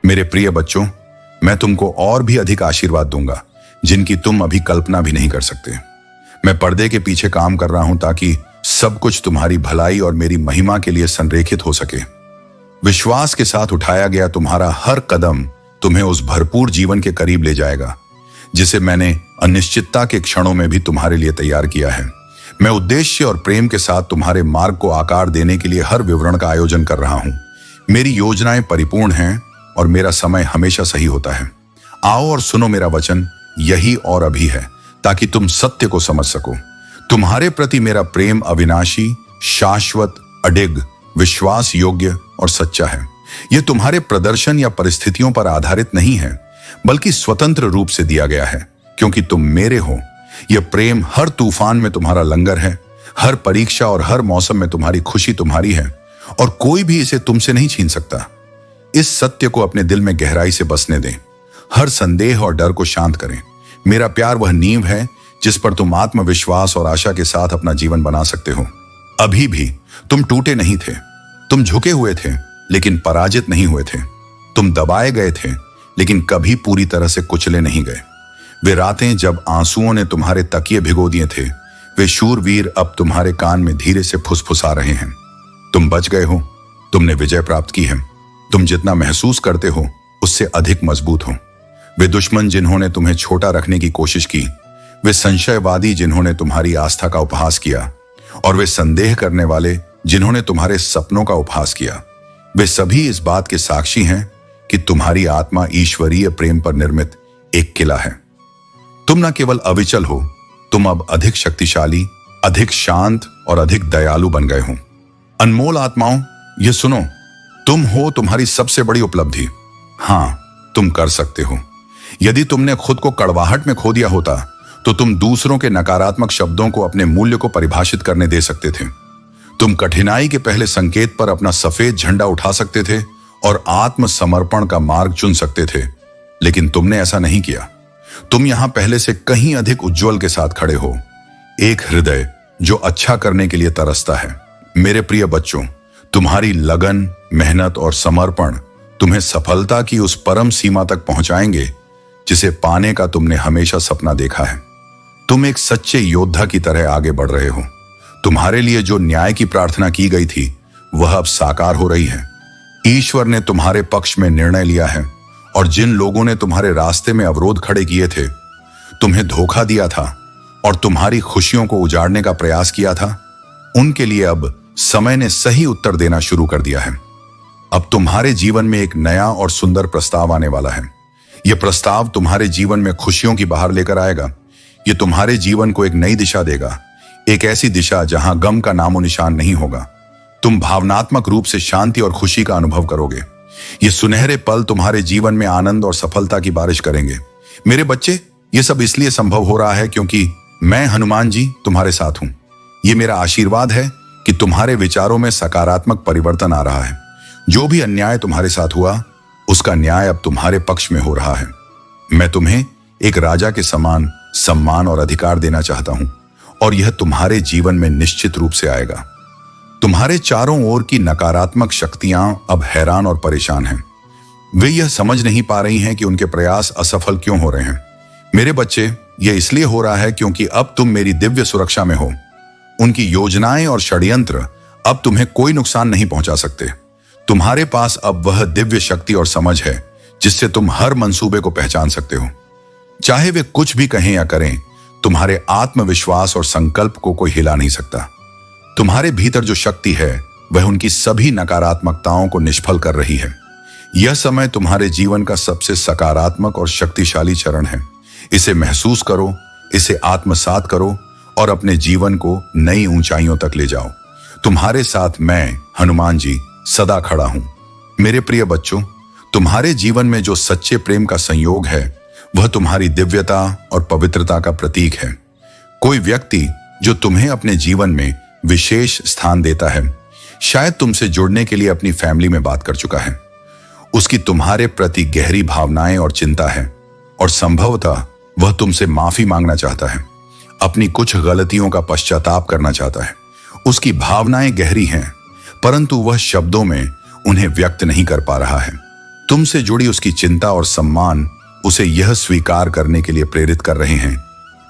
मेरे प्रिय बच्चों, मैं तुमको और भी अधिक आशीर्वाद दूंगा जिनकी तुम अभी कल्पना भी नहीं कर सकते। मैं पर्दे के पीछे काम कर रहा हूं ताकि सब कुछ तुम्हारी भलाई और मेरी महिमा के लिए संरेखित हो सके। विश्वास के साथ उठाया गया तुम्हारा हर कदम तुम्हें उस भरपूर जीवन के करीब ले जाएगा जिसे मैंने अनिश्चितता के क्षणों में भी तुम्हारे लिए तैयार किया है। मैं उद्देश्य और प्रेम के साथ तुम्हारे मार्ग को आकार देने के लिए हर विवरण का आयोजन कर रहा हूं। मेरी योजनाएं परिपूर्ण हैं और मेरा समय हमेशा सही होता है। आओ और सुनो मेरा वचन यही और अभी है ताकि तुम सत्य को समझ सको। तुम्हारे प्रति मेरा प्रेम अविनाशी, शाश्वत, अडिग, विश्वास योग्य और सच्चा है। यह तुम्हारे प्रदर्शन या परिस्थितियों पर आधारित नहीं है, बल्कि स्वतंत्र रूप से दिया गया है क्योंकि तुम मेरे हो। यह प्रेम हर तूफान में तुम्हारा लंगर है, हर परीक्षा और हर मौसम में तुम्हारी खुशी तुम्हारी है और कोई भी इसे तुमसे नहीं छीन सकता। इस सत्य को अपने दिल में गहराई से बसने दें। हर संदेह और डर को शांत करें। मेरा प्यार वह नींव है जिस पर तुम आत्मविश्वास और आशा के साथ अपना जीवन बना सकते हो। अभी भी तुम टूटे नहीं थे। तुम झुके हुए थे लेकिन पराजित नहीं हुए थे। तुम दबाए गए थे लेकिन कभी पूरी तरह से कुचले नहीं गए। वे रातें जब आंसुओं ने तुम्हारे तकिए भिगो दिए थे, वे शूरवीर अब तुम्हारे कान में धीरे से फुसफुसा रहे हैं। तुम बच गए हो। तुमने विजय प्राप्त की है। तुम जितना महसूस करते हो उससे अधिक मजबूत हो। वे दुश्मन जिन्होंने तुम्हें छोटा रखने की कोशिश की, वे संशयवादी जिन्होंने तुम्हारी आस्था का उपहास किया और वे संदेह करने वाले जिन्होंने तुम्हारे सपनों का उपहास किया, वे सभी इस बात के साक्षी हैं कि तुम्हारी आत्मा ईश्वरीय प्रेम पर निर्मित एक किला है। तुम न केवल अविचल हो, तुम अब अधिक शक्तिशाली, अधिक शांत और अधिक दयालु बन गए हो। अनमोल आत्माओं, ये सुनो, तुम हो तुम्हारी सबसे बड़ी उपलब्धि। हां, तुम कर सकते हो। यदि तुमने खुद को कड़वाहट में खो दिया होता तो तुम दूसरों के नकारात्मक शब्दों को अपने मूल्य को परिभाषित करने दे सकते थे। तुम कठिनाई के पहले संकेत पर अपना सफेद झंडा उठा सकते थे और आत्मसमर्पण का मार्ग चुन सकते थे, लेकिन तुमने ऐसा नहीं किया। तुम यहां पहले से कहीं अधिक उज्जवल के साथ खड़े हो, एक हृदय जो अच्छा करने के लिए तरसता है। मेरे प्रिय बच्चों, तुम्हारी लगन, मेहनत और समर्पण तुम्हें सफलता की उस परम सीमा तक पहुंचाएंगे जिसे पाने का तुमने हमेशा सपना देखा है। तुम एक सच्चे योद्धा की तरह आगे बढ़ रहे हो। तुम्हारे लिए जो न्याय की प्रार्थना की गई थी वह अब साकार हो रही है। ईश्वर ने तुम्हारे पक्ष में निर्णय लिया है और जिन लोगों ने तुम्हारे रास्ते में अवरोध खड़े किए थे, तुम्हें धोखा दिया था और तुम्हारी खुशियों को उजाड़ने का प्रयास किया था, उनके लिए अब समय ने सही उत्तर देना शुरू कर दिया है। अब तुम्हारे जीवन में एक नया और सुंदर प्रस्ताव आने वाला है। यह प्रस्ताव तुम्हारे जीवन में खुशियों की बहार लेकर आएगा। यह तुम्हारे जीवन को एक नई दिशा देगा, एक ऐसी दिशा जहां गम का नामो निशान नहीं होगा। तुम भावनात्मक रूप से शांति और खुशी का अनुभव करोगे। ये सुनहरे पल तुम्हारे जीवन में आनंद और सफलता की बारिश करेंगे। मेरे बच्चे, ये सब इसलिए संभव हो रहा है क्योंकि मैं हनुमान जी तुम्हारे साथ हूं। ये मेरा आशीर्वाद है कि तुम्हारे विचारों में सकारात्मक परिवर्तन आ रहा है। जो भी अन्याय तुम्हारे साथ हुआ, उसका न्याय अब तुम्हारे पक्ष में हो रहा है। मैं तुम्हें एक राजा के समान सम्मान और अधिकार देना चाहता हूं और यह तुम्हारे जीवन में निश्चित रूप से आएगा। तुम्हारे चारों ओर की नकारात्मक शक्तियां अब हैरान और परेशान हैं। वे यह समझ नहीं पा रही हैं कि उनके प्रयास असफल क्यों हो रहे हैं। मेरे बच्चे, यह इसलिए हो रहा है क्योंकि अब तुम मेरी दिव्य सुरक्षा में हो। उनकी योजनाएं और षड्यंत्र अब तुम्हें कोई नुकसान नहीं पहुंचा सकते। तुम्हारे पास अब वह दिव्य शक्ति और समझ है जिससे तुम हर मंसूबे को पहचान सकते हो। चाहे वे कुछ भी कहें या करें, तुम्हारे आत्मविश्वास और संकल्प को कोई हिला नहीं सकता। तुम्हारे भीतर जो शक्ति है वह उनकी सभी नकारात्मकताओं को निष्फल कर रही है। यह समय तुम्हारे जीवन का सबसे सकारात्मक और शक्तिशाली चरण है। इसे महसूस करो, इसे आत्मसात करो और अपने जीवन को नई ऊंचाइयों तक ले जाओ। तुम्हारे साथ मैं हनुमान जी सदा खड़ा हूं। मेरे प्रिय बच्चों, तुम्हारे जीवन में जो सच्चे प्रेम का संयोग है वह तुम्हारी दिव्यता और पवित्रता का प्रतीक है। कोई व्यक्ति जो तुम्हें अपने जीवन में विशेष स्थान देता है, शायद तुमसे जुड़ने के लिए अपनी फैमिली में बात कर चुका है। उसकी तुम्हारे प्रति गहरी भावनाएं और चिंता है और संभवतः वह तुमसे माफी मांगना चाहता है, अपनी कुछ गलतियों का पश्चाताप करना चाहता है। उसकी भावनाएं गहरी हैं, परंतु वह शब्दों में उन्हें व्यक्त नहीं कर पा रहा है। तुमसे जुड़ी उसकी चिंता और सम्मान उसे यह स्वीकार करने के लिए प्रेरित कर रहे हैं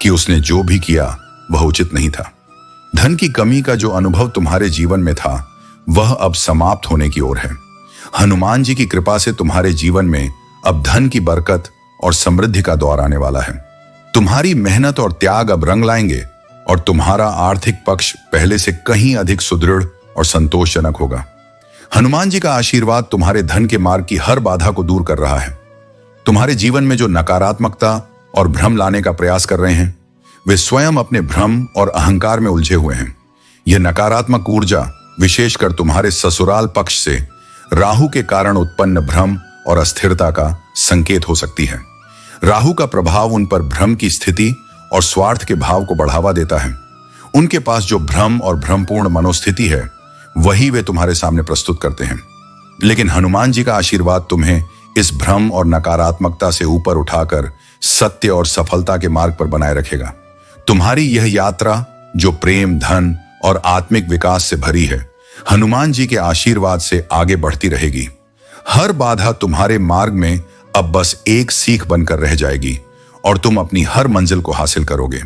कि उसने जो भी किया वह उचित नहीं था। धन की कमी का जो अनुभव तुम्हारे जीवन में था वह अब समाप्त होने की ओर है। हनुमान जी की कृपा से तुम्हारे जीवन में अब धन की बरकत और समृद्धि का दौर आने वाला है। तुम्हारी मेहनत और त्याग अब रंग लाएंगे और तुम्हारा आर्थिक पक्ष पहले से कहीं अधिक सुदृढ़ और संतोषजनक होगा। हनुमान जी का आशीर्वाद तुम्हारे धन के मार्ग की हर बाधा को दूर कर रहा है। तुम्हारे जीवन में जो नकारात्मकता और भ्रम लाने का प्रयास कर रहे हैं वे स्वयं अपने भ्रम और अहंकार में उलझे हुए हैं। यह नकारात्मक ऊर्जा विशेषकर तुम्हारे ससुराल पक्ष से राहु के कारण उत्पन्न भ्रम और अस्थिरता का संकेत हो सकती है। राहु का प्रभाव उन पर भ्रम की स्थिति और स्वार्थ के भाव को बढ़ावा देता है। उनके पास जो भ्रम और भ्रमपूर्ण मनोस्थिति है वही वे तुम्हारे सामने प्रस्तुत करते हैं। लेकिन हनुमान जी का आशीर्वाद तुम्हें इस भ्रम और नकारात्मकता से ऊपर उठाकर सत्य और सफलता के मार्ग पर बनाए रखेगा। तुम्हारी यह यात्रा जो प्रेम, धन और आत्मिक विकास से भरी है, हनुमान जी के आशीर्वाद से आगे बढ़ती रहेगी। हर बाधा तुम्हारे मार्ग में अब बस एक सीख बनकर रह जाएगी और तुम अपनी हर मंजिल को हासिल करोगे।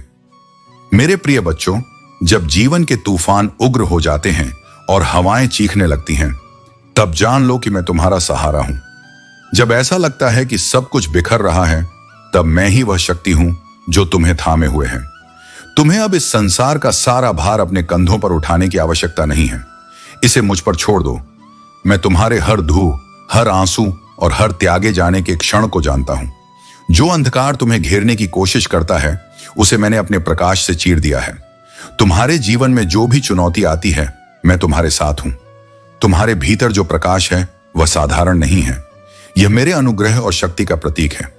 मेरे प्रिय बच्चों, जब जीवन के तूफान उग्र हो जाते हैं और हवाएं चीखने लगती हैं, तब जान लो कि मैं तुम्हारा सहारा हूं। जब ऐसा लगता है कि सब कुछ बिखर रहा है, तब मैं ही वह शक्ति हूं जो तुम्हें थामे हुए है। तुम्हें अब इस संसार का सारा भार अपने कंधों पर उठाने की आवश्यकता नहीं है। इसे मुझ पर छोड़ दो। मैं तुम्हारे हर धूह, हर आंसू और हर त्यागे जाने के क्षण को जानता हूं। जो अंधकार तुम्हें घेरने की कोशिश करता है उसे मैंने अपने प्रकाश से चीर दिया है। तुम्हारे जीवन में जो भी चुनौती आती है, मैं तुम्हारे साथ हूं। तुम्हारे भीतर जो प्रकाश है वह साधारण नहीं है। यह मेरे अनुग्रह और शक्ति का प्रतीक है।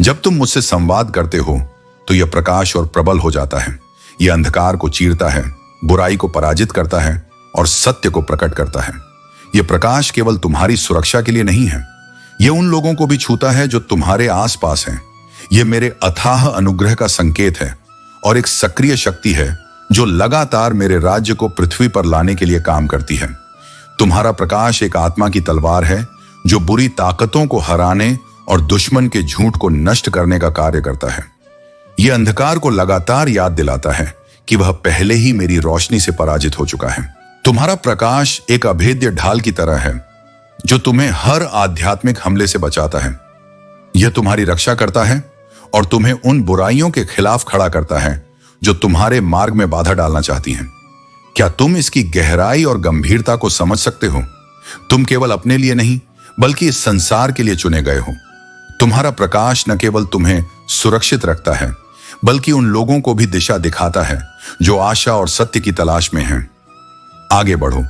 जब तुम मुझसे संवाद करते हो तो यह प्रकाश और प्रबल हो जाता है। यह अंधकार को चीरता है, बुराई को पराजित करता है और सत्य को प्रकट करता है। यह प्रकाश केवल तुम्हारी सुरक्षा के लिए नहीं है, यह उन लोगों को भी छूता है जो तुम्हारे आसपास हैं। यह मेरे अथाह अनुग्रह का संकेत है और एक सक्रिय शक्ति है जो लगातार मेरे राज्य को पृथ्वी पर लाने के लिए काम करती है। तुम्हारा प्रकाश एक आत्मा की तलवार है जो बुरी ताकतों को हराने और दुश्मन के झूठ को नष्ट करने का कार्य करता है। यह अंधकार को लगातार याद दिलाता है कि वह पहले ही मेरी रोशनी से पराजित हो चुका है। तुम्हारा प्रकाश एक अभेद्य ढाल की तरह है जो तुम्हें हर आध्यात्मिक हमले से बचाता है। यह तुम्हारी रक्षा करता है और तुम्हें उन बुराइयों के खिलाफ खड़ा करता है जो तुम्हारे मार्ग में बाधा डालना चाहती हैं। क्या तुम इसकी गहराई और गंभीरता को समझ सकते हो? तुम केवल अपने लिए नहीं बल्कि इस संसार के लिए चुने गए हो। तुम्हारा प्रकाश न केवल तुम्हें सुरक्षित रखता है बल्कि उन लोगों को भी दिशा दिखाता है जो आशा और सत्य की तलाश में हैं। आगे बढ़ो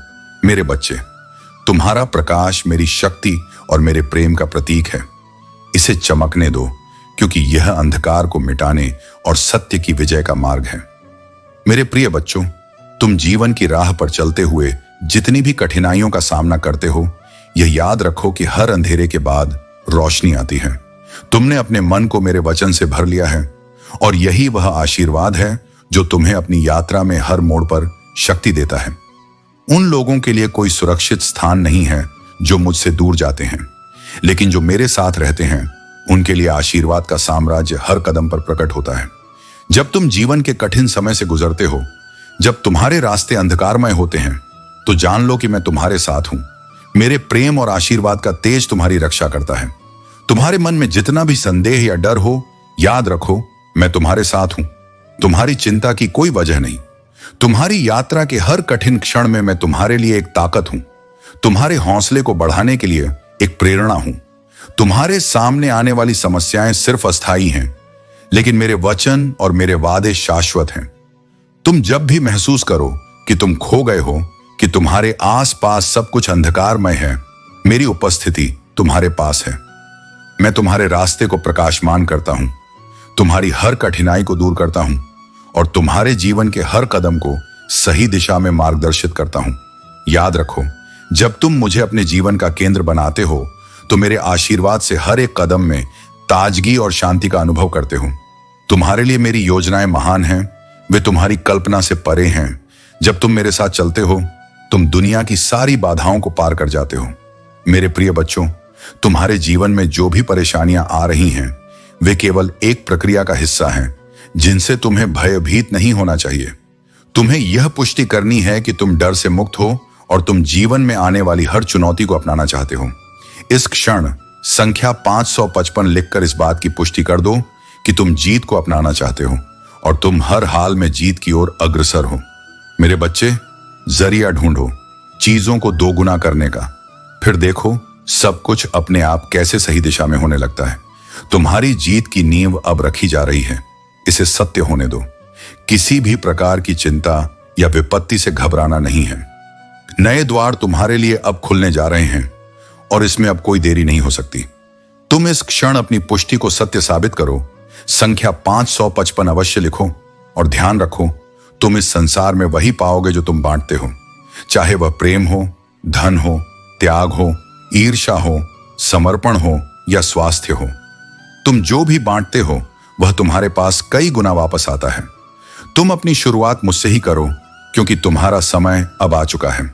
मेरे बच्चे। तुम्हारा प्रकाश मेरी शक्ति और मेरे प्रेम का प्रतीक है। इसे चमकने दो क्योंकि यह अंधकार को मिटाने और सत्य की विजय का मार्ग है। मेरे प्रिय बच्चों, तुम जीवन की राह पर चलते हुए जितनी भी कठिनाइयों का सामना करते हो, यह याद रखो कि हर अंधेरे के बाद रोशनी आती है। तुमने अपने मन को मेरे वचन से भर लिया है और यही वह आशीर्वाद है जो तुम्हें अपनी यात्रा में हर मोड़ पर शक्ति देता है। उन लोगों के लिए कोई सुरक्षित स्थान नहीं है जो मुझसे दूर जाते हैं, लेकिन जो मेरे साथ रहते हैं उनके लिए आशीर्वाद का साम्राज्य हर कदम पर प्रकट होता है। जब तुम जीवन के कठिन समय से गुजरते हो, जब तुम्हारे रास्ते अंधकारमय होते हैं, तो जान लो कि मैं तुम्हारे साथ हूं। मेरे प्रेम और आशीर्वाद का तेज तुम्हारी रक्षा करता है। तुम्हारे मन में जितना भी संदेह या डर हो, याद रखो मैं तुम्हारे साथ हूं। तुम्हारी चिंता की कोई वजह नहीं। तुम्हारी यात्रा के हर कठिन क्षण में मैं तुम्हारे लिए एक ताकत हूं। तुम्हारे हौसले को बढ़ाने के लिए एक प्रेरणा हूं। तुम्हारे सामने आने वाली समस्याएं सिर्फ अस्थायी हैं, लेकिन मेरे वचन और मेरे वादे शाश्वत हैं। तुम जब भी महसूस करो कि तुम खो गए हो, कि तुम्हारे आसपास सब कुछ अंधकारमय है, मेरी उपस्थिति तुम्हारे पास है। मैं तुम्हारे रास्ते को प्रकाशमान करता हूं, तुम्हारी हर कठिनाई को दूर करता हूं और तुम्हारे जीवन के हर कदम को सही दिशा में मार्गदर्शित करता हूं। याद रखो, जब तुम मुझे अपने जीवन का केंद्र बनाते हो तो मेरे आशीर्वाद से हर एक कदम में ताजगी और शांति का अनुभव करते हो। तुम्हारे लिए मेरी योजनाएं महान हैं, वे तुम्हारी कल्पना से परे हैं। जब तुम मेरे साथ चलते हो, तुम दुनिया की सारी बाधाओं को पार कर जाते हो। मेरे प्रिय बच्चों, तुम्हारे जीवन में जो भी परेशानियां आ रही हैं वे केवल एक प्रक्रिया का हिस्सा हैं जिनसे तुम्हें भयभीत नहीं होना चाहिए। तुम्हें यह पुष्टि करनी है कि तुम डर से मुक्त हो और तुम जीवन में आने वाली हर चुनौती को अपनाना चाहते हो। इस क्षण संख्या 555 लिखकर इस बात की पुष्टि कर दो कि तुम जीत को अपनाना चाहते हो और तुम हर हाल में जीत की ओर अग्रसर हो। मेरे बच्चे, जरिया ढूंढो चीजों को दोगुना करने का, फिर देखो सब कुछ अपने आप कैसे सही दिशा में होने लगता है। तुम्हारी जीत की नींव अब रखी जा रही है, इसे सत्य होने दो। किसी भी प्रकार की चिंता या विपत्ति से घबराना नहीं है। नए द्वार तुम्हारे लिए अब खुलने जा रहे हैं और इसमें अब कोई देरी नहीं हो सकती। तुम इस क्षण अपनी पुष्टि को सत्य साबित करो। संख्या 555 अवश्य लिखो और ध्यान रखो, तुम इस संसार में वही पाओगे जो तुम बांटते हो, चाहे वह प्रेम हो, धन हो, त्याग हो, ईर्ष्या हो, समर्पण हो या स्वास्थ्य हो। तुम जो भी बांटते हो वह तुम्हारे पास कई गुना वापस आता है। तुम अपनी शुरुआत मुझसे ही करो क्योंकि तुम्हारा समय अब आ चुका है।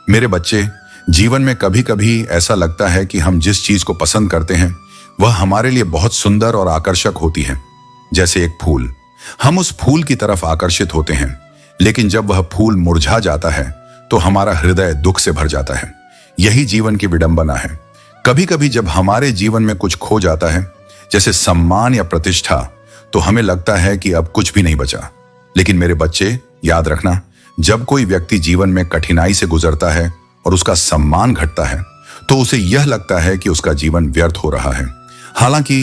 मेरे बच्चे, जीवन में कभी कभी ऐसा लगता है कि हम जिस चीज को पसंद करते हैं वह हमारे लिए बहुत सुंदर और आकर्षक होती है, जैसे एक फूल। हम उस फूल की तरफ आकर्षित होते हैं, लेकिन जब वह फूल मुरझा जाता है तो हमारा हृदय दुख से भर जाता है। यही जीवन की विडंबना है। कभी कभी जब हमारे जीवन में कुछ खो जाता है, जैसे सम्मान या प्रतिष्ठा, तो हमें लगता है कि अब कुछ भी नहीं बचा। लेकिन मेरे बच्चे, याद रखना, जब कोई व्यक्ति जीवन में कठिनाई से गुजरता है और उसका सम्मान घटता है तो उसे यह लगता है कि उसका जीवन व्यर्थ हो रहा है। हालांकि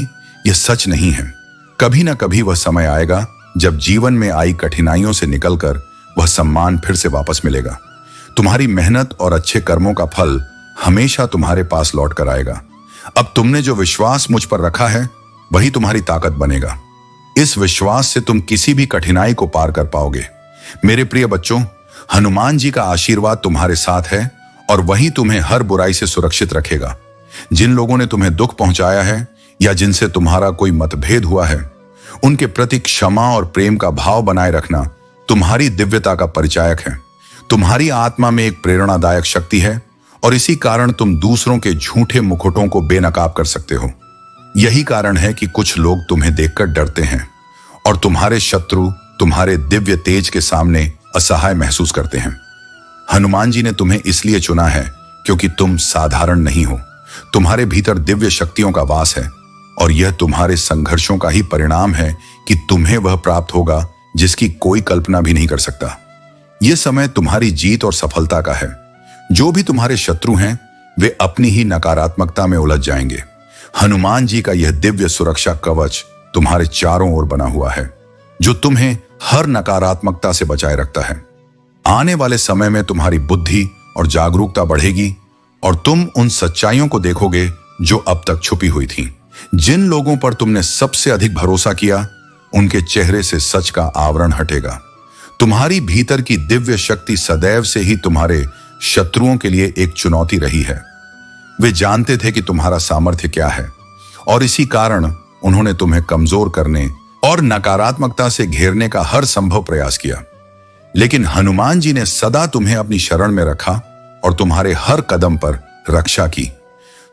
यह सच नहीं है। कभी ना कभी वह समय आएगा जब जीवन में आई कठिनाइयों से निकलकर वह सम्मान फिर से वापस मिलेगा। तुम्हारी मेहनत और अच्छे कर्मों का फल हमेशा तुम्हारे पास लौट कर आएगा। अब तुमने जो विश्वास मुझ पर रखा है वही तुम्हारी ताकत बनेगा। इस विश्वास से तुम किसी भी कठिनाई को पार कर पाओगे। मेरे प्रिय बच्चों, हनुमान जी का आशीर्वाद तुम्हारे साथ है और वही तुम्हें हर बुराई से सुरक्षित रखेगा। जिन लोगों ने तुम्हें दुख पहुंचाया है या जिनसे तुम्हारा कोई मतभेद हुआ है, उनके प्रति क्षमा और प्रेम का भाव बनाए रखना तुम्हारी दिव्यता का परिचायक है। तुम्हारी आत्मा में एक प्रेरणादायक शक्ति है और इसी कारण तुम दूसरों के झूठे मुकुटों को बेनकाब कर सकते हो। यही कारण है कि कुछ लोग तुम्हें देखकर डरते हैं और तुम्हारे शत्रु तुम्हारे दिव्य तेज के सामने असहाय महसूस करते हैं। हनुमान जी ने तुम्हें इसलिए चुना है क्योंकि तुम साधारण नहीं हो। तुम्हारे भीतर दिव्य शक्तियों का वास है और यह तुम्हारे संघर्षों का ही परिणाम है कि तुम्हें वह प्राप्त होगा जिसकी कोई कल्पना भी नहीं कर सकता। यह समय तुम्हारी जीत और सफलता का है। जो भी तुम्हारे शत्रु हैं वे अपनी ही नकारात्मकता में उलझ जाएंगे। हनुमान जी का यह दिव्य सुरक्षा कवच तुम्हारे चारों ओर बना हुआ है जो तुम्हें हर नकारात्मकता से बचाए रखता है। आने वाले समय में तुम्हारी बुद्धि और जागरूकता बढ़ेगी और तुम उन सच्चाइयों को देखोगे जो अब तक छुपी हुई थीं। जिन लोगों पर तुमने सबसे अधिक भरोसा किया उनके चेहरे से सच का आवरण हटेगा। तुम्हारी भीतर की दिव्य शक्ति सदैव से ही तुम्हारे शत्रुओं के लिए एक चुनौती रही है। वे जानते थे कि तुम्हारा सामर्थ्य क्या है और इसी कारण उन्होंने तुम्हें कमजोर करने और नकारात्मकता से घेरने का हर संभव प्रयास किया। लेकिन हनुमान जी ने सदा तुम्हें अपनी शरण में रखा और तुम्हारे हर कदम पर रक्षा की।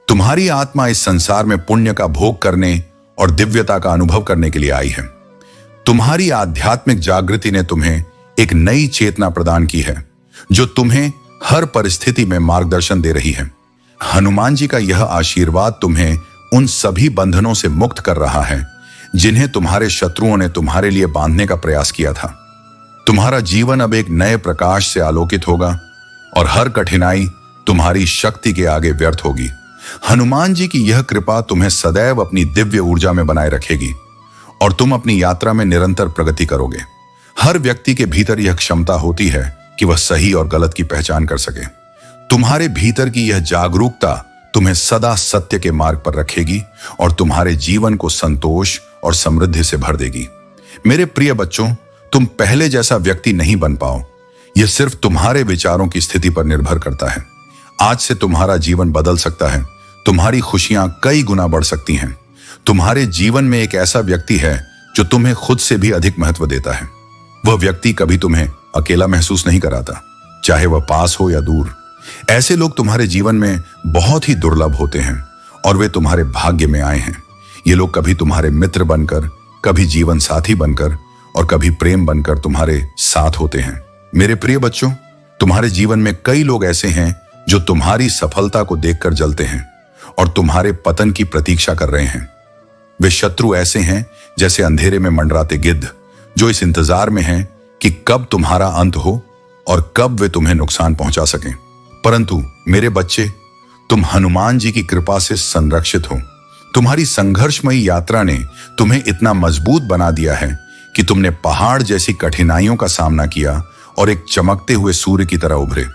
तुम्हारी आत्मा इस संसार में पुण्य का भोग करने और दिव्यता का अनुभव करने के लिए आई है। तुम्हारी आध्यात्मिक जागृति ने तुम्हें एक नई चेतना प्रदान की है जो तुम्हें हर परिस्थिति में मार्गदर्शन दे रही है। हनुमान जी का यह आशीर्वाद तुम्हें उन सभी बंधनों से मुक्त कर रहा है जिन्हें तुम्हारे शत्रुओं ने तुम्हारे लिए बांधने का प्रयास किया था। तुम्हारा जीवन अब एक नए प्रकाश से आलोकित होगा और हर कठिनाई तुम्हारी शक्ति के आगे व्यर्थ होगी। हनुमान जी की यह कृपा तुम्हें सदैव अपनी दिव्य ऊर्जा में बनाए रखेगी और तुम अपनी यात्रा में निरंतर प्रगति करोगे। हर व्यक्ति के भीतर यह क्षमता होती है कि वह सही और गलत की पहचान कर सके। तुम्हारे भीतर की यह जागरूकता तुम्हें सदा सत्य के मार्ग पर रखेगी और तुम्हारे जीवन को संतोष और समृद्धि से भर देगी। मेरे प्रिय बच्चों, तुम पहले जैसा व्यक्ति नहीं बन पाओ। यह सिर्फ तुम्हारे विचारों की स्थिति पर निर्भर करता है। आज से तुम्हारा जीवन बदल सकता है। तुम्हारी खुशियां कई गुना बढ़ सकती हैं। तुम्हारे जीवन में एक ऐसा व्यक्ति है जो तुम्हें खुद से भी अधिक महत्व देता है। वह व्यक्ति कभी तुम्हें अकेला महसूस नहीं कराता, चाहे वह पास हो या दूर। ऐसे लोग तुम्हारे जीवन में बहुत ही दुर्लभ होते हैं और वे तुम्हारे भाग्य में आए हैं। ये लोग कभी तुम्हारे मित्र बनकर, कभी जीवन साथी बनकर और कभी प्रेम बनकर तुम्हारे साथ होते हैं। मेरे प्रिय बच्चों, तुम्हारे जीवन में कई लोग ऐसे हैं जो तुम्हारी सफलता को देखकर जलते हैं और तुम्हारे पतन की प्रतीक्षा कर रहे हैं। वे शत्रु ऐसे हैं जैसे अंधेरे में मंडराते गिद्ध, जो इस इंतजार में हैं कि कब तुम्हारा अंत हो और कब वे तुम्हें नुकसान पहुंचा सकें। परंतु मेरे बच्चे, तुम हनुमान जी की कृपा से संरक्षित हो। तुम्हारी संघर्षमयी यात्रा ने तुम्हें इतना मजबूत बना दिया है कि तुमने पहाड़ जैसी कठिनाइयों का सामना किया और एक चमकते हुए सूर्य की तरह उभरे।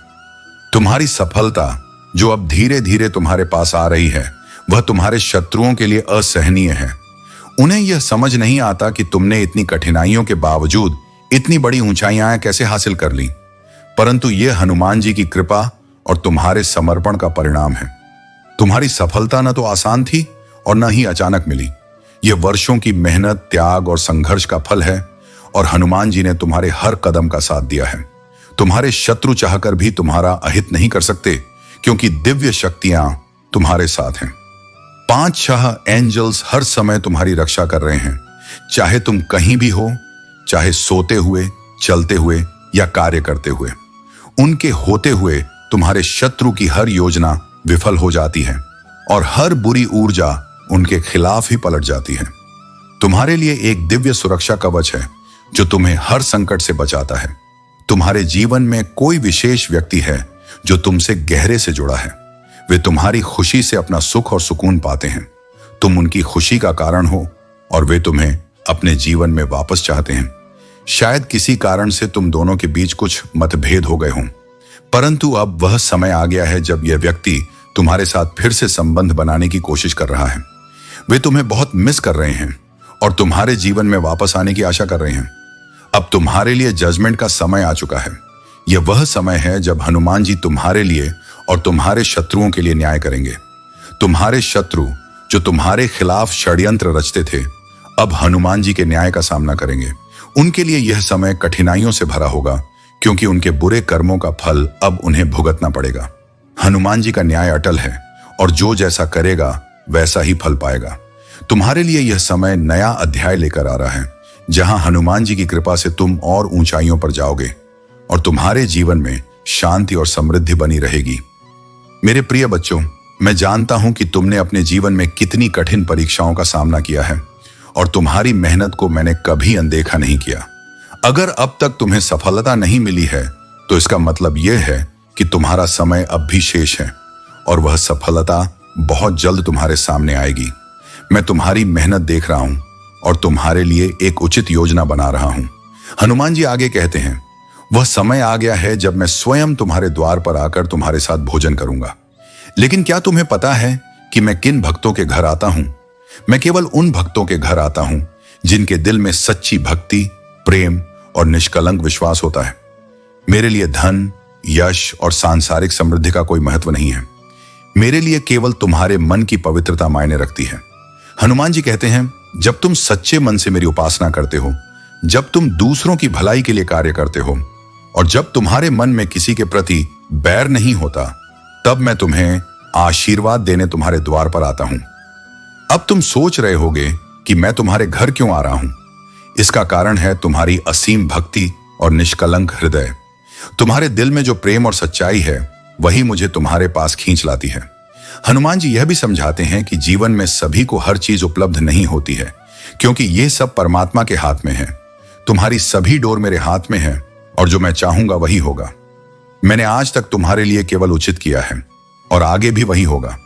तुम्हारी सफलता जो अब धीरे धीरे तुम्हारे पास आ रही है, वह तुम्हारे शत्रुओं के लिए असहनीय है। उन्हें यह समझ नहीं आता कि तुमने इतनी कठिनाइयों के बावजूद इतनी बड़ी ऊंचाइयां कैसे हासिल कर ली, परंतु यह हनुमान जी की कृपा और तुम्हारे समर्पण का परिणाम है। तुम्हारी सफलता न तो आसान थी और न ही अचानक मिली। यह वर्षों की मेहनत, त्याग और संघर्ष का फल है और हनुमान जी ने तुम्हारे हर कदम का साथ दिया है। तुम्हारे शत्रु चाहकर भी तुम्हारा अहित नहीं कर सकते, क्योंकि दिव्य शक्तियां तुम्हारे साथ हैं। 5 एंजल्स हर समय तुम्हारी रक्षा कर रहे हैं, चाहे तुम कहीं भी हो, चाहे सोते हुए, चलते हुए या कार्य करते हुए। उनके होते हुए तुम्हारे शत्रु की हर योजना विफल हो जाती है और हर बुरी ऊर्जा उनके खिलाफ ही पलट जाती है। तुम्हारे लिए एक दिव्य सुरक्षा कवच है जो तुम्हें हर संकट से बचाता है। तुम्हारे जीवन में कोई विशेष व्यक्ति है जो तुमसे गहरे से जुड़ा है। वे तुम्हारी खुशी से अपना सुख और सुकून पाते हैं। तुम उनकी खुशी का कारण हो और वे तुम्हें अपने जीवन में वापस चाहते हैं। शायद किसी कारण से तुम दोनों के बीच कुछ मतभेद हो गए हों, परंतु अब वह समय आ गया है जब यह व्यक्ति तुम्हारे साथ फिर से संबंध बनाने की कोशिश कर रहा है। वे तुम्हें बहुत मिस कर रहे हैं और तुम्हारे जीवन में वापस आने की आशा कर रहे हैं। अब तुम्हारे लिए जजमेंट का समय आ चुका है। यह वह समय है जब हनुमान जी तुम्हारे लिए और तुम्हारे शत्रुओं के लिए न्याय करेंगे। तुम्हारे शत्रु जो तुम्हारे खिलाफ षड्यंत्र रचते थे, अब हनुमान जी के न्याय का सामना करेंगे। उनके लिए यह समय कठिनाइयों से भरा होगा, क्योंकि उनके बुरे कर्मों का फल अब उन्हें भुगतना पड़ेगा। हनुमान जी का न्याय अटल है और जो जैसा करेगा वैसा ही फल पाएगा। तुम्हारे लिए यह समय नया अध्याय लेकर आ रहा है, जहां हनुमान जी की कृपा से तुम और ऊंचाइयों पर जाओगे और तुम्हारे जीवन में शांति और समृद्धि बनी रहेगी। मेरे प्रिय बच्चों, मैं जानता हूं कि तुमने अपने जीवन में कितनी कठिन परीक्षाओं का सामना किया है और तुम्हारी मेहनत को मैंने कभी अनदेखा नहीं किया। अगर अब तक तुम्हें सफलता नहीं मिली है तो इसका मतलब यह है कि तुम्हारा समय अब भी शेष है और वह सफलता बहुत जल्द तुम्हारे सामने आएगी। मैं तुम्हारी मेहनत देख रहा हूं और तुम्हारे लिए एक उचित योजना बना रहा हूं। हनुमान जी आगे कहते हैं, वह समय आ गया है जब मैं स्वयं तुम्हारे द्वार पर आकर तुम्हारे साथ भोजन करूंगा। लेकिन क्या तुम्हें पता है कि मैं किन भक्तों के घर आता हूं? मैं केवल उन भक्तों के घर आता हूं जिनके दिल में सच्ची भक्ति, प्रेम और निष्कलंक विश्वास होता है। मेरे लिए धन, यश और सांसारिक समृद्धि का कोई महत्व नहीं है। मेरे लिए केवल तुम्हारे मन की पवित्रता मायने रखती है। हनुमान जी कहते हैं, जब तुम सच्चे मन से मेरी उपासना करते हो, जब तुम दूसरों की भलाई के लिए कार्य करते हो और जब तुम्हारे मन में किसी के प्रति बैर नहीं होता, तब मैं तुम्हें आशीर्वाद देने तुम्हारे द्वार पर आता हूं। अब तुम सोच रहे होगे कि मैं तुम्हारे घर क्यों आ रहा हूं। इसका कारण है तुम्हारी असीम भक्ति और निष्कलंक हृदय। तुम्हारे दिल में जो प्रेम और सच्चाई है, वही मुझे तुम्हारे पास खींच लाती है। हनुमान जी यह भी समझाते हैं कि जीवन में सभी को हर चीज उपलब्ध नहीं होती है, क्योंकि ये सब परमात्मा के हाथ में है। तुम्हारी सभी डोर मेरे हाथ में है और जो मैं चाहूंगा वही होगा। मैंने आज तक तुम्हारे लिए केवल उचित किया है और आगे भी वही होगा।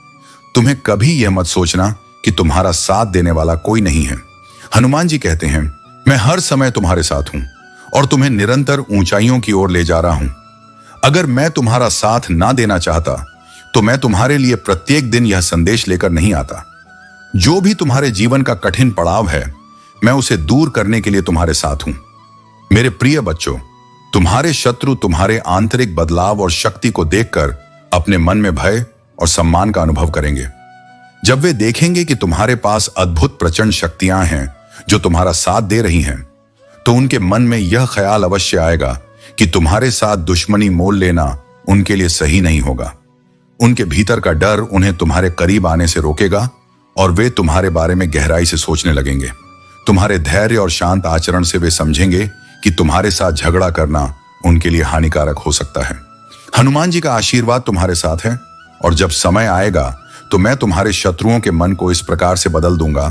तुम्हें कभी यह मत सोचना कि तुम्हारा साथ देने वाला कोई नहीं है। हनुमान जी कहते हैं, मैं हर समय तुम्हारे साथ हूं और तुम्हें निरंतर ऊंचाइयों की ओर ले जा रहा हूं। अगर मैं तुम्हारा साथ ना देना चाहता तो मैं तुम्हारे लिए प्रत्येक दिन यह संदेश लेकर नहीं आता। जो भी तुम्हारे जीवन का कठिन पड़ाव है, मैं उसे दूर करने के लिए तुम्हारे साथ हूं। मेरे प्रिय बच्चों, तुम्हारे शत्रु तुम्हारे आंतरिक बदलाव और शक्ति को देखकर अपने मन में भय और सम्मान का अनुभव करेंगे। जब वे देखेंगे कि तुम्हारे पास अद्भुत प्रचंड शक्तियां हैं जो तुम्हारा साथ दे रही हैं, तो उनके मन में यह ख्याल अवश्य आएगा कि तुम्हारे साथ दुश्मनी मोल लेना उनके लिए सही नहीं होगा। उनके भीतर का डर उन्हें तुम्हारे करीब आने से रोकेगा और वे तुम्हारे बारे में गहराई से सोचने लगेंगे। तुम्हारे धैर्य और शांत आचरण से वे समझेंगे कि तुम्हारे साथ झगड़ा करना उनके लिए हानिकारक हो सकता है। हनुमान जी का आशीर्वाद तुम्हारे साथ है और जब समय आएगा तो मैं तुम्हारे शत्रुओं के मन को इस प्रकार से बदल दूंगा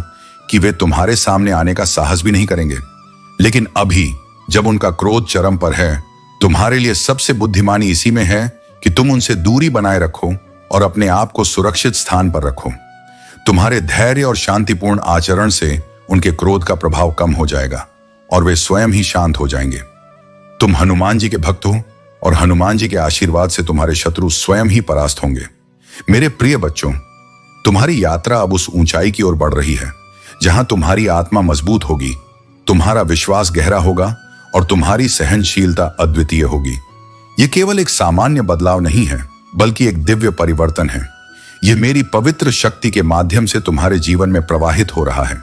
कि वे तुम्हारे सामने आने का साहस भी नहीं करेंगे। लेकिन अभी जब उनका क्रोध चरम पर है, तुम्हारे लिए सबसे बुद्धिमानी इसी में है कि तुम उनसे दूरी बनाए रखो और अपने आप को सुरक्षित स्थान पर रखो। तुम्हारे धैर्य और शांतिपूर्ण आचरण से उनके क्रोध का प्रभाव कम हो जाएगा और वे स्वयं ही शांत हो जाएंगे। तुम हनुमान जी के भक्त हो और हनुमान जी के आशीर्वाद से तुम्हारे शत्रु स्वयं ही परास्त होंगे। मेरे प्रिय बच्चों, तुम्हारी यात्रा अब उस ऊंचाई की ओर बढ़ रही है जहां तुम्हारी आत्मा मजबूत होगी, तुम्हारा विश्वास गहरा होगा और तुम्हारी सहनशीलता अद्वितीय होगी। यह केवल एक सामान्य बदलाव नहीं है, बल्कि एक दिव्य परिवर्तन है। यह मेरी पवित्र शक्ति के माध्यम से तुम्हारे जीवन में प्रवाहित हो रहा है।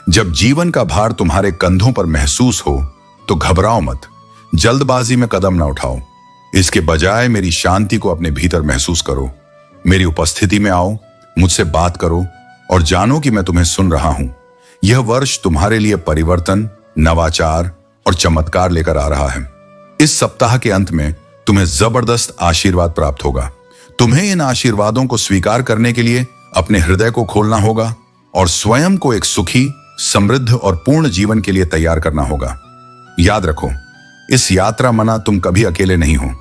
जब जीवन का भार तुम्हारे कंधों पर महसूस हो तो घबराओ मत, जल्दबाजी में कदम न उठाओ। इसके बजाय मेरी शांति को अपने भीतर महसूस करो। मेरी उपस्थिति में आओ, मुझसे बात करो और जानो कि मैं तुम्हें सुन रहा हूं। यह वर्ष तुम्हारे लिए परिवर्तन, नवाचार और चमत्कार लेकर आ रहा है। इस सप्ताह के अंत में तुम्हें जबरदस्त आशीर्वाद प्राप्त होगा। तुम्हें इन आशीर्वादों को स्वीकार करने के लिए अपने हृदय को खोलना होगा और स्वयं को एक सुखी, समृद्ध और पूर्ण जीवन के लिए तैयार करना होगा। याद रखो, इस यात्रा मना तुम कभी अकेले नहीं हो।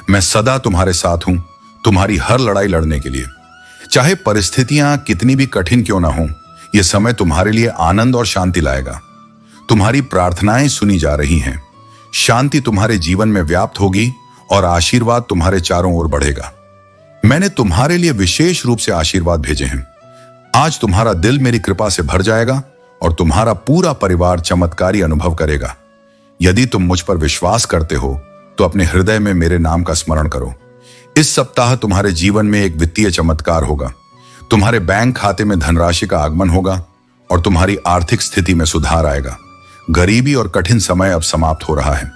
मैं सदा तुम्हारे साथ हूं, तुम्हारी हर लड़ाई लड़ने के लिए। चाहे परिस्थितियां कितनी भी कठिन क्यों ना हो, यह समय तुम्हारे लिए आनंद और शांति लाएगा। तुम्हारी प्रार्थनाएं सुनी जा रही हैं, शांति तुम्हारे जीवन में व्याप्त होगी और आशीर्वाद तुम्हारे चारों ओर बढ़ेगा। मैंने तुम्हारे लिए विशेष रूप से आशीर्वाद भेजे हैं। आज तुम्हारा दिल मेरी कृपा से भर जाएगा और तुम्हारा पूरा परिवार चमत्कारी अनुभव करेगा। यदि तुम मुझ पर विश्वास करते हो तो अपने हृदय में मेरे नाम का स्मरण करो। इस सप्ताह तुम्हारे जीवन में एक वित्तीय चमत्कार होगा। तुम्हारे बैंक खाते में धनराशि का आगमन होगा और तुम्हारी आर्थिक स्थिति में सुधार आएगा। गरीबी और कठिन समय अब समाप्त हो रहा है।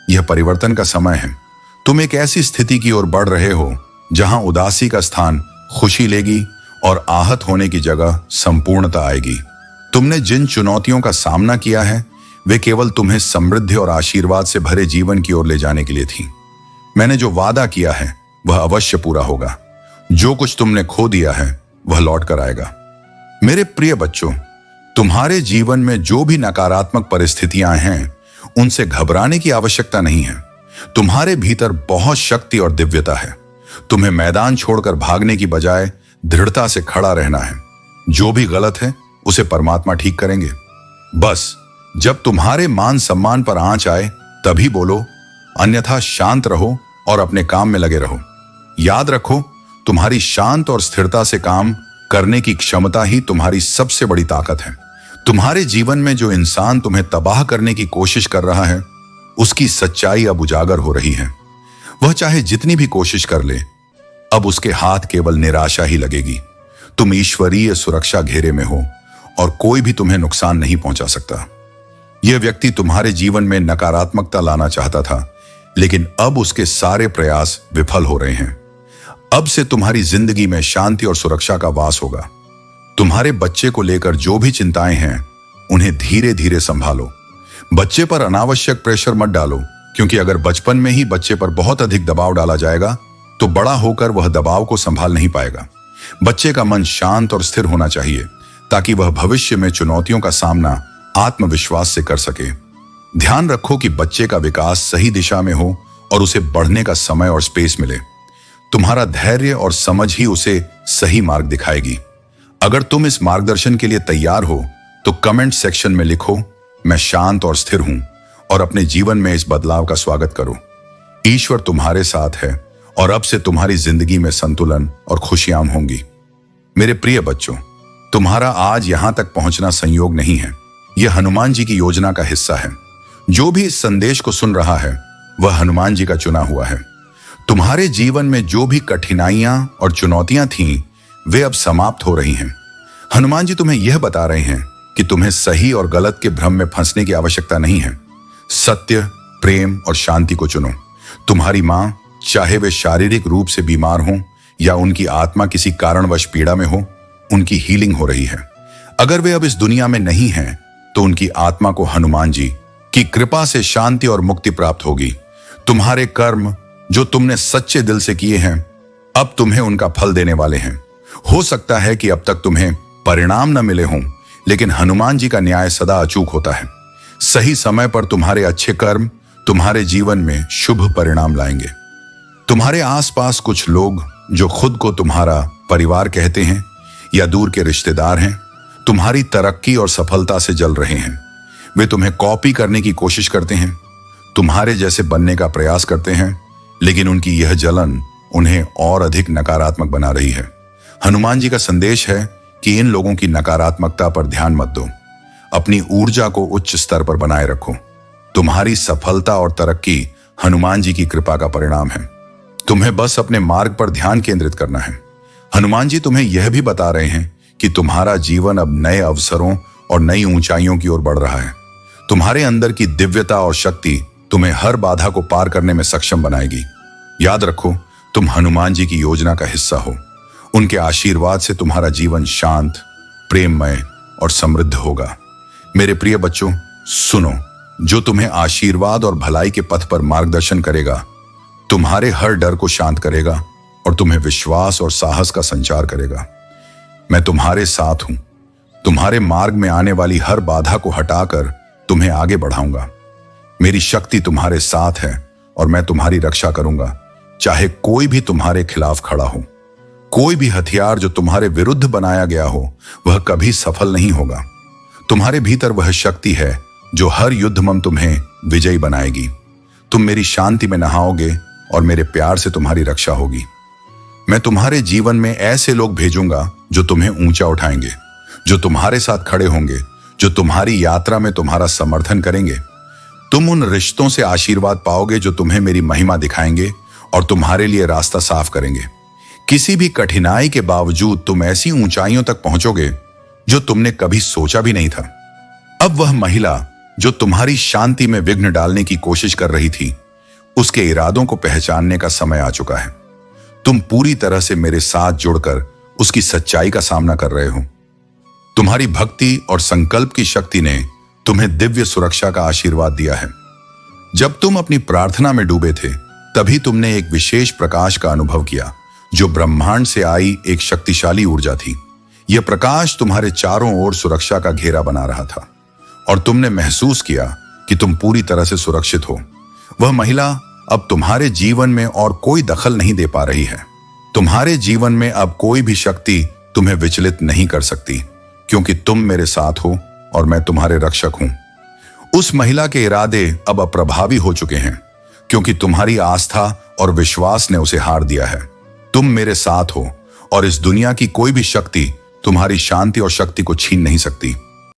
यह परिवर्तन का समय है। तुम एक ऐसी स्थिति की ओर बढ़ रहे हो जहां उदासी का स्थान खुशी लेगी और आहत होने की जगह संपूर्णता आएगी। तुमने जिन चुनौतियों का सामना किया है वे केवल तुम्हें समृद्धि और आशीर्वाद से भरे जीवन की ओर ले जाने के लिए थी। मैंने जो वादा किया है वह अवश्य पूरा होगा। जो कुछ तुमने खो दिया है वह लौट कर आएगा। मेरे प्रिय बच्चों, तुम्हारे जीवन में जो भी नकारात्मक परिस्थितियां हैं उनसे घबराने की आवश्यकता नहीं है। तुम्हारे भीतर बहुत शक्ति और दिव्यता है। तुम्हें मैदान छोड़कर भागने की बजाय दृढ़ता से खड़ा रहना है। जो भी गलत है उसे परमात्मा ठीक करेंगे। बस जब तुम्हारे मान सम्मान पर आंच आए तभी बोलो, अन्यथा शांत रहो और अपने काम में लगे रहो। याद रखो, तुम्हारी शांत और स्थिरता से काम करने की क्षमता ही तुम्हारी सबसे बड़ी ताकत है। तुम्हारे जीवन में जो इंसान तुम्हें तबाह करने की कोशिश कर रहा है उसकी सच्चाई अब उजागर हो रही है। वह चाहे जितनी भी कोशिश कर ले, अब उसके हाथ केवल निराशा ही लगेगी। तुम ईश्वरीय सुरक्षा घेरे में हो और कोई भी तुम्हें नुकसान नहीं पहुंचा सकता। यह व्यक्ति तुम्हारे जीवन में नकारात्मकता लाना चाहता था, लेकिन अब उसके सारे प्रयास विफल हो रहे हैं। अब से तुम्हारी जिंदगी में शांति और सुरक्षा का वास होगा। तुम्हारे बच्चे को लेकर जो भी चिंताएं हैं उन्हें धीरे धीरे संभालो। बच्चे पर अनावश्यक प्रेशर मत डालो, क्योंकि अगर बचपन में ही बच्चे पर बहुत अधिक दबाव डाला जाएगा तो बड़ा होकर वह दबाव को संभाल नहीं पाएगा। बच्चे का मन शांत और स्थिर होना चाहिए ताकि वह भविष्य में चुनौतियों का सामना आत्मविश्वास से कर सके। ध्यान रखो कि बच्चे का विकास सही दिशा में हो और उसे बढ़ने का समय और स्पेस मिले। तुम्हारा धैर्य और समझ ही उसे सही मार्ग दिखाएगी। अगर तुम इस मार्गदर्शन के लिए तैयार हो तो कमेंट सेक्शन में लिखो, मैं शांत और स्थिर हूं, और अपने जीवन में इस बदलाव का स्वागत करो। ईश्वर तुम्हारे साथ है और अब से तुम्हारी जिंदगी में संतुलन और खुशियां होंगी। मेरे प्रिय बच्चों, तुम्हारा आज यहां तक पहुंचना संयोग नहीं है, यह हनुमान जी की योजना का हिस्सा है। जो भी इस संदेश को सुन रहा है वह हनुमान जी का चुना हुआ है। तुम्हारे जीवन में जो भी कठिनाइयां और चुनौतियां थीं वे अब समाप्त हो रही हैं। हनुमान जी तुम्हें यह बता रहे हैं कि तुम्हें सही और गलत के भ्रम में फंसने की आवश्यकता नहीं है। सत्य, प्रेम और शांति को चुनो। तुम्हारी मां, चाहे वे शारीरिक रूप से बीमार हों या उनकी आत्मा किसी कारणवश पीड़ा में हो, उनकी हीलिंग हो रही है। अगर वे अब इस दुनिया में नहीं हैं, तो उनकी आत्मा को हनुमान जी की कृपा से शांति और मुक्ति प्राप्त होगी। तुम्हारे कर्म जो तुमने सच्चे दिल से किए हैं, अब तुम्हें उनका फल देने वाले हैं। हो सकता है कि अब तक तुम्हें परिणाम न मिले हों, लेकिन हनुमान जी का न्याय सदा अचूक होता है। सही समय पर तुम्हारे अच्छे कर्म तुम्हारे जीवन में शुभ परिणाम लाएंगे। तुम्हारे आसपास कुछ लोग जो खुद को तुम्हारा परिवार कहते हैं या दूर के रिश्तेदार हैं, तुम्हारी तरक्की और सफलता से जल रहे हैं। वे तुम्हें कॉपी करने की कोशिश करते हैं, तुम्हारे जैसे बनने का प्रयास करते हैं, लेकिन उनकी यह जलन उन्हें और अधिक नकारात्मक बना रही है। हनुमान जी का संदेश है कि इन लोगों की नकारात्मकता पर ध्यान मत दो, अपनी ऊर्जा को उच्च स्तर पर बनाए रखो। तुम्हारी सफलता और तरक्की हनुमान जी की कृपा का परिणाम है। तुम्हें बस अपने मार्ग पर ध्यान केंद्रित करना है। हनुमान जी तुम्हें यह भी बता रहे हैं कि तुम्हारा जीवन अब नए अवसरों और नई ऊंचाइयों की ओर बढ़ रहा है। तुम्हारे अंदर की दिव्यता और शक्ति तुम्हें हर बाधा को पार करने में सक्षम बनाएगी। याद रखो, तुम हनुमान जी की योजना का हिस्सा हो। उनके आशीर्वाद से तुम्हारा जीवन शांत, प्रेममय और समृद्ध होगा। मेरे प्रिय बच्चों, सुनो, जो तुम्हें आशीर्वाद और भलाई के पथ पर मार्गदर्शन करेगा, तुम्हारे हर डर को शांत करेगा और तुम्हें विश्वास और साहस का संचार करेगा। मैं तुम्हारे साथ हूं। तुम्हारे मार्ग में आने वाली हर बाधा को हटाकर तुम्हें आगे बढ़ाऊंगा। मेरी शक्ति तुम्हारे साथ है और मैं तुम्हारी रक्षा करूंगा, चाहे कोई भी तुम्हारे खिलाफ खड़ा हो। कोई भी हथियार जो तुम्हारे विरुद्ध बनाया गया हो, वह कभी सफल नहीं होगा। तुम्हारे भीतर वह शक्ति है जो हर युद्ध में तुम्हें विजयी बनाएगी। तुम मेरी शांति में नहाओगे और मेरे प्यार से तुम्हारी रक्षा होगी। मैं तुम्हारे जीवन में ऐसे लोग भेजूंगा जो तुम्हें ऊंचा उठाएंगे, जो तुम्हारे साथ खड़े होंगे, जो तुम्हारी यात्रा में तुम्हारा समर्थन करेंगे। तुम उन रिश्तों से आशीर्वाद पाओगे जो तुम्हें मेरी महिमा दिखाएंगे और तुम्हारे लिए रास्ता साफ करेंगे। किसी भी कठिनाई के बावजूद तुम ऐसी ऊंचाइयों तक पहुंचोगे जो तुमने कभी सोचा भी नहीं था। अब वह महिला जो तुम्हारी शांति में विघ्न डालने की कोशिश कर रही थी, उसके इरादों को पहचानने का समय आ चुका है। तुम पूरी तरह से मेरे साथ जुड़कर उसकी सच्चाई का सामना कर रहे हो। तुम्हारी भक्ति और संकल्प की शक्ति ने तुम्हें दिव्य सुरक्षा का आशीर्वाद दिया है। जब तुम अपनी प्रार्थना में डूबे थे, तभी तुमने एक विशेष प्रकाश का अनुभव किया, जो ब्रह्मांड से आई एक शक्तिशाली ऊर्जा थी। यह प्रकाश तुम्हारे चारों ओर सुरक्षा का घेरा बना रहा था और तुमने महसूस किया कि तुम पूरी तरह से सुरक्षित हो। वह महिला अब तुम्हारे जीवन में और कोई दखल नहीं दे पा रही है। तुम्हारे जीवन में अब कोई भी शक्ति तुम्हें विचलित नहीं कर सकती, क्योंकि तुम मेरे साथ हो और मैं तुम्हारे रक्षक हूं। उस महिला के इरादे अब अप्रभावी हो चुके हैं, क्योंकि तुम्हारी आस्था और विश्वास ने उसे हार दिया है। तुम मेरे साथ हो और इस दुनिया की कोई भी शक्ति तुम्हारी शांति और शक्ति को छीन नहीं सकती।